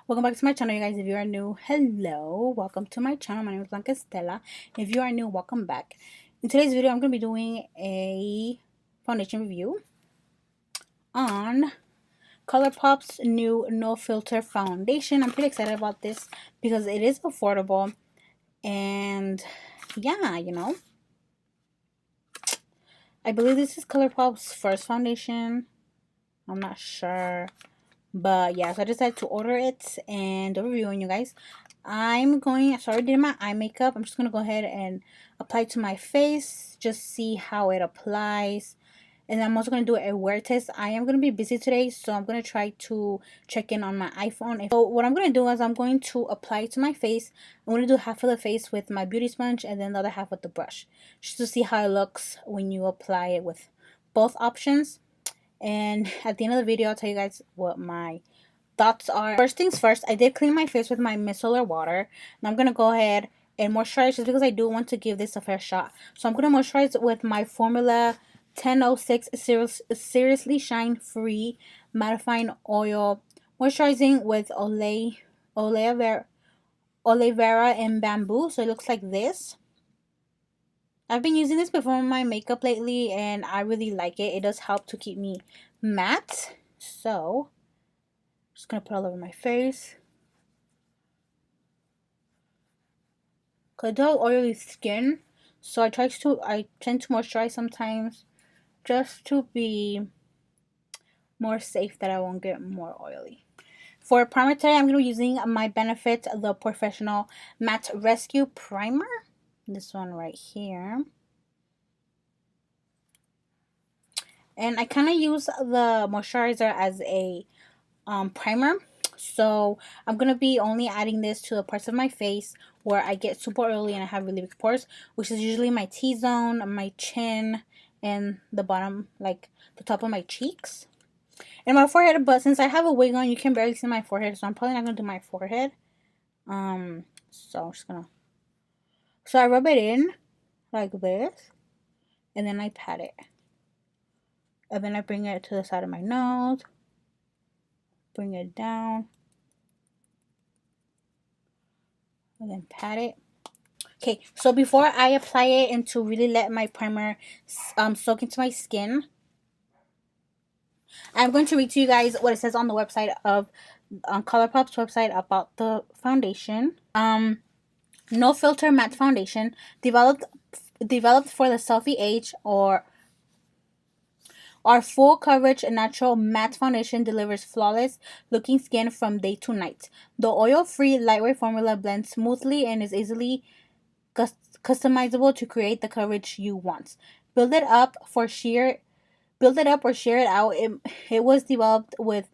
Welcome back to my channel, you guys. If you are new, hello, welcome to my channel. My name is Blanca Estela. If you are new, welcome back. In today's video, I'm going to be doing a foundation review on ColourPop's new no filter foundation. I'm pretty excited about this because it is affordable, and yeah, I believe this is ColourPop's first foundation. I'm not sure. But yeah, so I decided to order it and do a review on you guys. So I already did my eye makeup. I'm just going to go ahead and apply it to my face. Just see how it applies. And I'm also going to do a wear test. I am going to be busy today, so I'm going to try to check in on my iPhone. So what I'm going to do is I'm going to apply it to my face. I'm going to do half of the face with my beauty sponge and then the other half with the brush. Just to see how it looks when you apply it with both options. And at the end of the video, I'll tell you guys what my thoughts are. First things first, I did clean my face with my micellar water. And I'm going to go ahead and moisturize just because I do want to give this a fair shot. So I'm going to moisturize with my Formula 1006 Seriously Shine Free Mattifying Oil. Moisturizing with aloe vera and bamboo. So it looks like this. I've been using this before in my makeup lately, and I really like it. It does help to keep me matte. So, I'm just going to put it all over my face. Because I do have oily skin, so I tend to moisturize sometimes just to be more safe that I won't get more oily. For primer today, I'm going to be using my Benefit The Professional Matte Rescue Primer. This one right here. And I kind of use the moisturizer as a primer. So I'm going to be only adding this to the parts of my face where I get super oily and I have really big pores, which is usually my T-zone, my chin, and the bottom, like the top of my cheeks. And my forehead, but since I have a wig on, you can barely see my forehead, so I'm probably not going to do my forehead. So I'm just going to... So I rub it in like this, and then I pat it. And then I bring it to the side of my nose. Bring it down. And then pat it. Okay, so before I apply it and to really let my primer soak into my skin, I'm going to read to you guys what it says on the website of ColourPop's website about the foundation. No filter matte foundation developed for the selfie age, or our full coverage natural matte foundation delivers flawless looking skin from day to night. The oil-free lightweight formula blends smoothly and is easily customizable to create the coverage you want. Build it up or share it out. It was developed with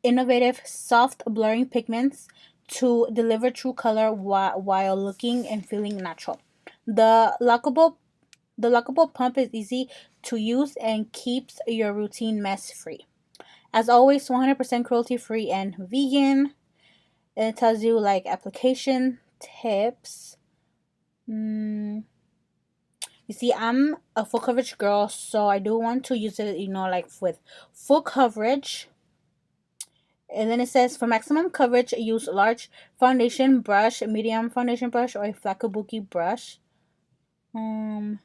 innovative soft blurring pigments to deliver true color while looking and feeling natural. The lockable pump is easy to use and keeps your routine mess free. As always, 100% cruelty free and vegan. And it tells you like application tips. You see, I'm a full coverage girl, so I do want to use it, like with full coverage. And then it says, for maximum coverage, use large foundation brush, medium foundation brush, or a flat kabuki brush. Let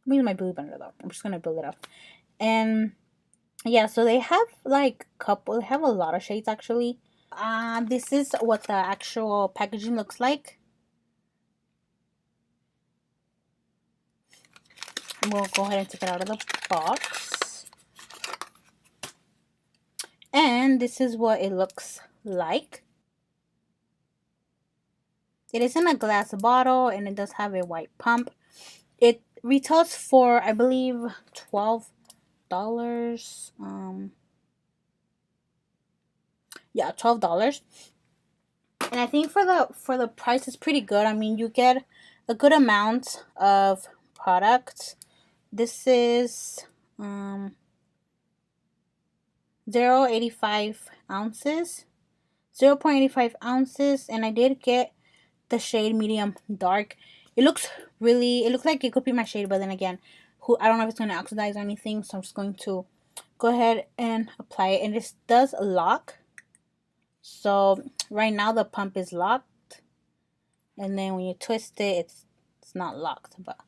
me use my Beauty Blender though. I'm just gonna build it up. And yeah, so they have they have a lot of shades actually. This is what the actual packaging looks like. We'll go ahead and take it out of the box. And this is what it looks like. It is in a glass bottle and it does have a white pump. It retails for, I believe, $12. Yeah, $12. And I think for the price, it's pretty good. I mean, you get a good amount of product. This is 0.85 ounces, and I did get the shade medium dark. It looks like it could be my shade, but then again, I don't know if it's going to oxidize or anything, so I'm just going to go ahead and apply it. And this does lock. So right now the pump is locked, and then when you twist it, it's not locked. But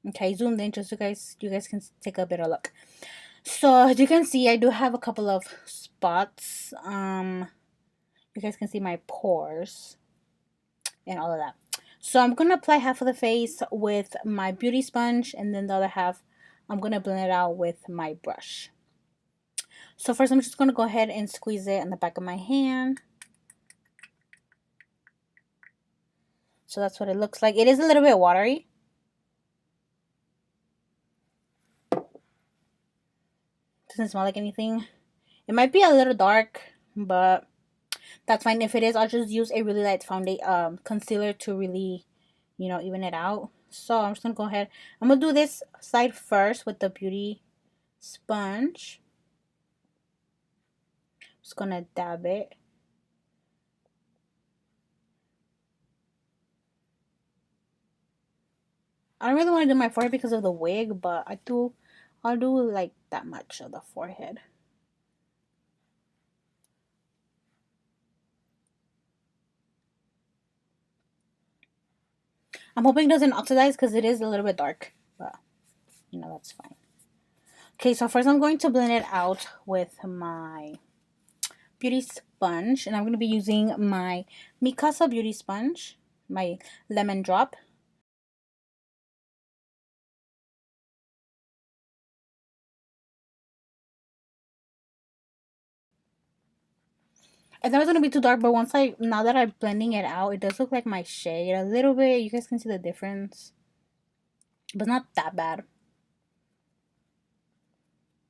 okay, zoomed in just so you guys can take a better look. So as you can see, I do have a couple of spots. You guys can see my pores and all of that. So I'm gonna apply half of the face with my beauty sponge, and then the other half I'm gonna blend it out with my brush. So first I'm just gonna go ahead and squeeze it in the back of my hand. So that's what it looks like. It is a little bit watery. Doesn't smell like anything. It might be a little dark, but that's fine. If it is, I'll just use a really light foundation concealer to really, you know, even it out. So I'm just gonna go ahead. I'm gonna do this side first with the beauty sponge. Just gonna dab it. I don't really want to do my forehead because of the wig, but I'll do like that much of the forehead. I'm hoping it doesn't oxidize because it is a little bit dark, but you know, that's fine. Okay, so first I'm going to blend it out with my beauty sponge, and I'm going to be using my Mikasa beauty sponge, my lemon drop. I thought it was going to be too dark, but now that I'm blending it out, it does look like my shade a little bit. You guys can see the difference, but not that bad.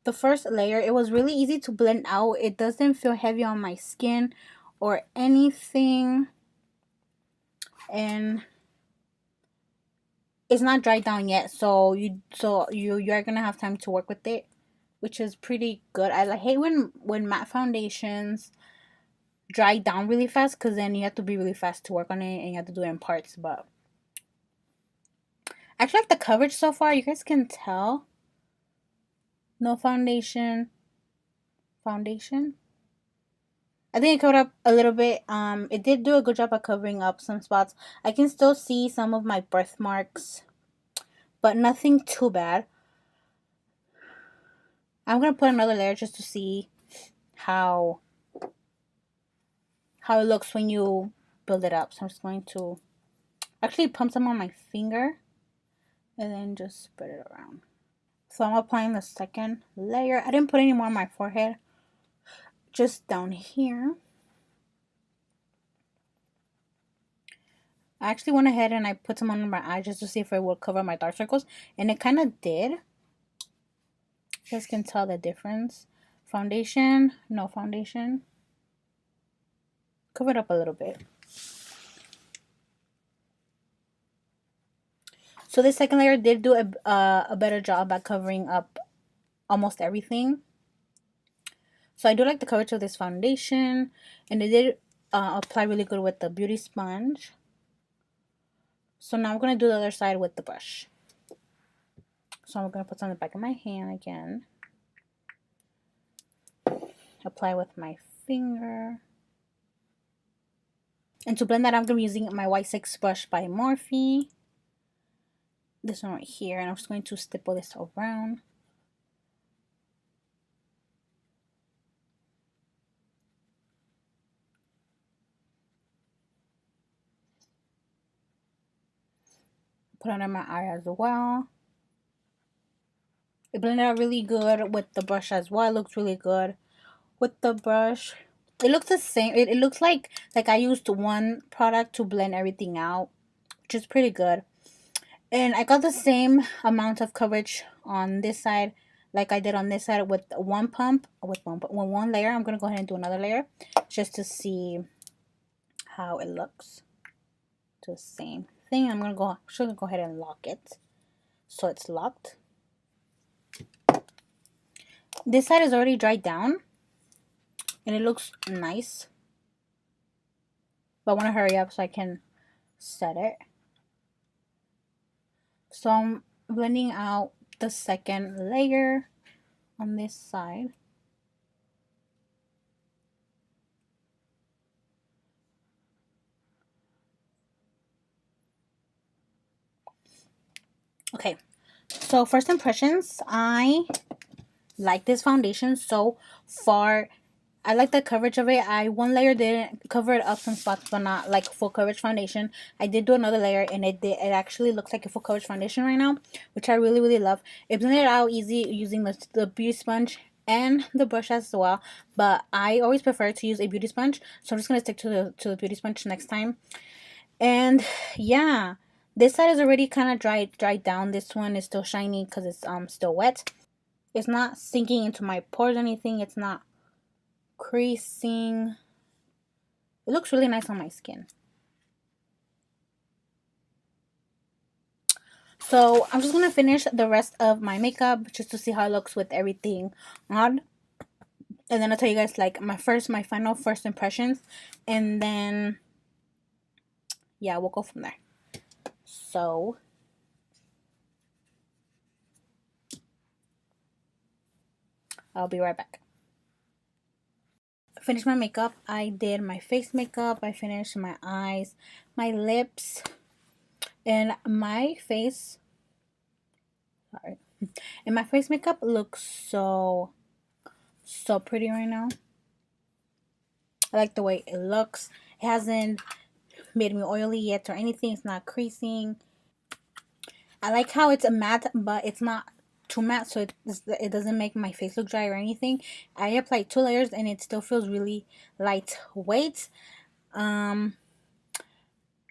The first layer, it was really easy to blend out. It doesn't feel heavy on my skin or anything, and it's not dried down yet, so you're gonna have time to work with it, which is pretty good. I hate when matte foundations dry down really fast, because then you have to be really fast to work on it and you have to do it in parts. But I actually like the coverage so far. You guys can tell. No foundation. I think it covered up a little bit. It did do a good job at covering up some spots. I can still see some of my birthmarks, but nothing too bad. I'm gonna put another layer just to see how it looks when you build it up. So I'm just going to actually pump some on my finger and then just spread it around. So I'm applying the second layer. I didn't put any more on my forehead, just down here. I actually went ahead and I put some on my eyes just to see if it would cover my dark circles, and it kind of did. You guys can tell the difference. Foundation, no foundation. Cover it up a little bit. So this second layer did do a better job at covering up almost everything. So I do like the coverage of this foundation, and it did apply really good with the beauty sponge. So now I'm going to do the other side with the brush. So I'm going to put some on the back of my hand again. Apply with my finger. And to blend that, I'm going to be using my White 6 brush by Morphe. This one right here. And I'm just going to stipple this around. Put under my eye as well. It blended out really good with the brush as well. It looks really good with the brush. It looks the same. It looks like I used one product to blend everything out, which is pretty good. And I got the same amount of coverage on this side like I did on this side with one pump, with one layer. I'm going to go ahead and do another layer just to see how it looks. Do the same thing. I'm going to go ahead and lock it. So it's locked. This side is already dried down and it looks nice. But I want to hurry up so I can set it. So I'm blending out the second layer on this side. Okay, so first impressions, I like this foundation so far. I like the coverage of it. One layer didn't cover it up some spots, but not like full coverage foundation. I did do another layer, and it actually looks like a full coverage foundation right now, which I really love. It blended out easy using the beauty sponge and the brush as well, but I always prefer to use a beauty sponge, so I'm just gonna stick to the beauty sponge next time. And yeah, this side is already kind of dried down. This one is still shiny because it's still wet. It's not sinking into my pores or anything. It's not creasing. It looks really nice on my skin. So I'm just gonna finish the rest of my makeup just to see how it looks with everything on, and then I'll tell you guys like my final first impressions, and then yeah, we'll go from there. So I'll be right back. Finished my makeup. I did my face makeup. I finished my eyes, my lips, and my face. Sorry. And my face makeup looks so pretty right now. I like the way it looks. It hasn't made me oily yet or anything. It's not creasing. I like how it's a matte, but it's not too matte, so it doesn't make my face look dry or anything. I applied 2 layers and it still feels really lightweight.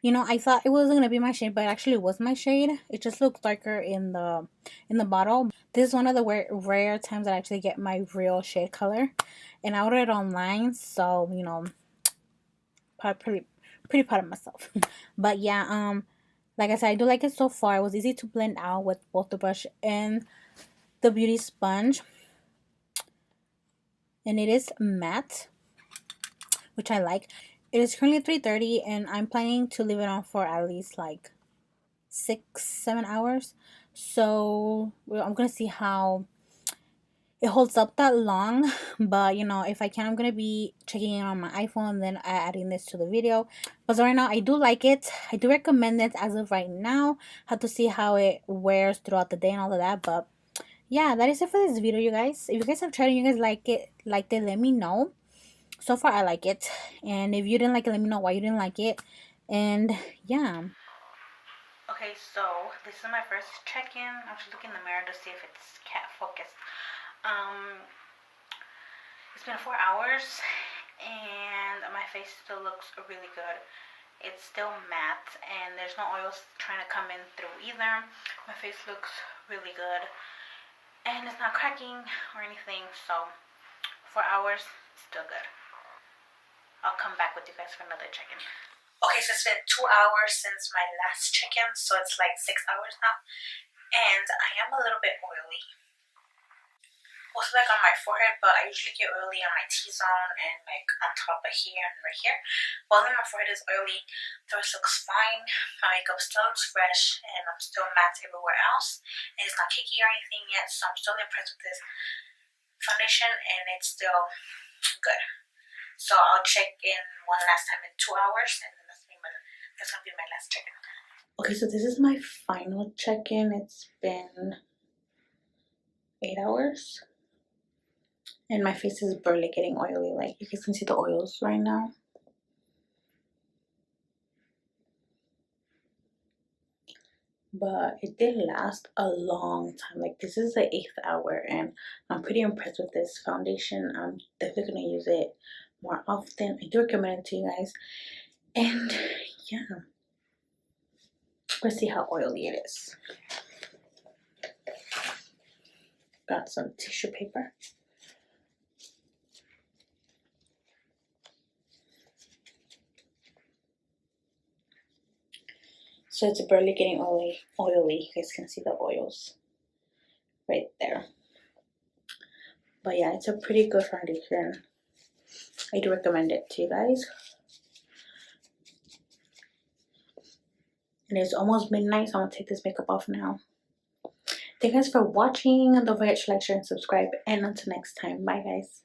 You know, I thought it wasn't gonna be my shade, but it actually was my shade. It just looks darker in the bottle. This is one of the rare times that I actually get my real shade color, and I ordered it online, so you know, pretty proud of myself. But yeah, like I said, I do like it so far. It was easy to blend out with both the brush and the beauty sponge, and it is matte, which I like. It is currently 3:30, and I'm planning to leave it on for at least like 6-7 hours. So I'm gonna see how it holds up that long. But you know, if I can, I'm gonna be checking it on my iPhone and then adding this to the video. But right now, I do like it. I do recommend it as of right now. Have to see how it wears throughout the day and all of that. But yeah, that is it for this video, you guys. If you guys have tried and you guys like it, let me know. So far, I like it. And if you didn't like it, let me know why you didn't like it. And yeah. Okay, so this is my first check-in. I'm just looking in the mirror to see if it's cat focused. It's been 4 hours and my face still looks really good. It's still matte and there's no oils trying to come in through either. My face looks really good and it's not cracking or anything, so 4 hours, still good. I'll come back with you guys for another check-in. Okay, so it's been 2 hours since my last check-in, so it's like 6 hours now. And I am a little bit oily. Also like on my forehead, but I usually get oily on my T-zone and like on top of here and right here. But only my forehead is oily. The rest looks fine. My makeup still looks fresh and I'm still matte everywhere else. And it's not cakey or anything yet, so I'm still impressed with this foundation and it's still good. So I'll check in one last time in 2 hours and then that's gonna be my last check-in. Okay, so this is my final check-in. It's been 8 hours. And my face is barely getting oily. Like, you guys can see the oils right now. But it did last a long time. Like, this is the 8th hour. And I'm pretty impressed with this foundation. I'm definitely going to use it more often. I do recommend it to you guys. And, yeah. Let's see how oily it is. Got some tissue paper. So it's barely getting oily. You guys can see the oils right there. But yeah, it's a pretty good foundation. I do recommend it to you guys. And it's almost midnight, so I'm gonna take this makeup off now. Thank you guys for watching. Don't forget to like, share, and subscribe. And until next time, bye guys.